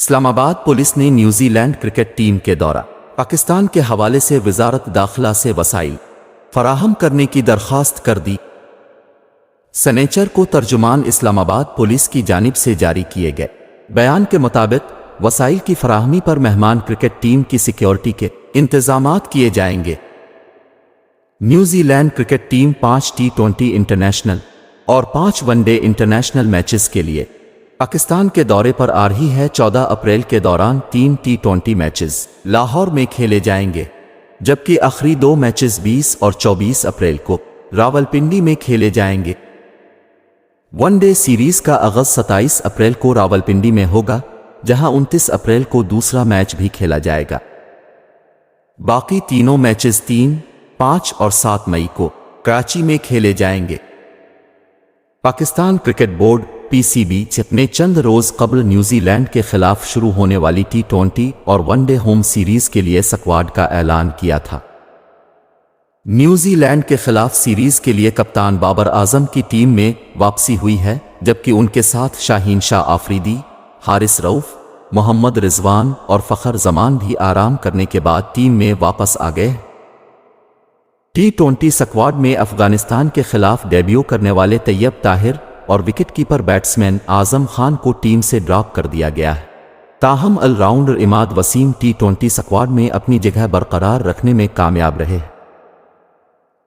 اسلام آباد پولیس نے New Zealand cricket team کے دورہ پاکستان کے حوالے سے وزارت داخلہ سے وسائل فراہم کرنے کی درخواست کر دی۔ سنیچر کو ترجمان اسلام آباد پولیس کی جانب سے جاری کیے گئے بیان کے مطابق وسائل کی فراہمی پر مہمان کرکٹ ٹیم کی سیکیورٹی کے انتظامات کیے جائیں گے۔ New Zealand cricket team 5 T20 international اور 5 ون ڈے انٹرنیشنل میچز کے لیے پاکستان کے دورے پر آ رہی ہے۔ 14 اپریل کے دوران 3 T20 میچز لاہور میں کھیلے جائیں گے، جبکہ آخری 2 میچز 20 اور 24 اپریل کو راولپنڈی میں کھیلے جائیں گے۔ ون ڈے سیریز کا آغاز 27 اپریل کو راولپنڈی میں ہوگا، جہاں 29 اپریل کو دوسرا میچ بھی کھیلا جائے گا۔ باقی تینوں میچز 3، 5 اور 7 مئی کو کراچی میں کھیلے جائیں گے۔ پاکستان کرکٹ بورڈ (PCB) نے چند روز قبل نیوزی لینڈ کے خلاف شروع ہونے والی T20 اور ون ڈے ہوم سیریز کے لیے سکواڈ کا اعلان کیا تھا۔ نیوزی لینڈ کے خلاف سیریز کے لیے کپتان بابر اعظم کی ٹیم میں واپسی ہوئی ہے، جبکہ ان کے ساتھ شاہین شاہ آفریدی، حارث رؤف، محمد رضوان اور فخر زمان بھی آرام کرنے کے بعد ٹیم میں واپس آ گئے۔ T20 سکواڈ میں افغانستان کے خلاف ڈیبیو کرنے والے طیب طاہر اور wicket keeper batsman Azam Khan کو ٹیم سے ڈراپ کر دیا گیا ہے۔ تاہم آل راؤنڈر عماد وسیم T20 سکواڈ میں اپنی جگہ برقرار رکھنے میں کامیاب رہے۔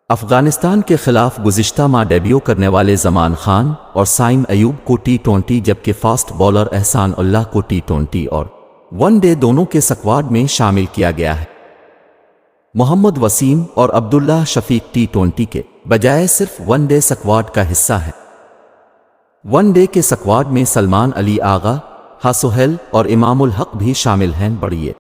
افغانستان کے خلاف گزشتہ ماہ ڈیبیو کرنے والے زمان خان اور سائم ایوب کو T20 جبکہ فاسٹ بولر احسان اللہ کو T20 اور ون ڈے دونوں کے سکواڈ میں شامل کیا گیا ہے۔ محمد وسیم اور عبداللہ شفیق T20 کے بجائے صرف ون ڈے سکواڈ کا حصہ ہے۔ ون ڈے کے سکواڈ میں سلمان علی آغا، سہیل اور امام الحق بھی شامل ہیں۔ بڑھئے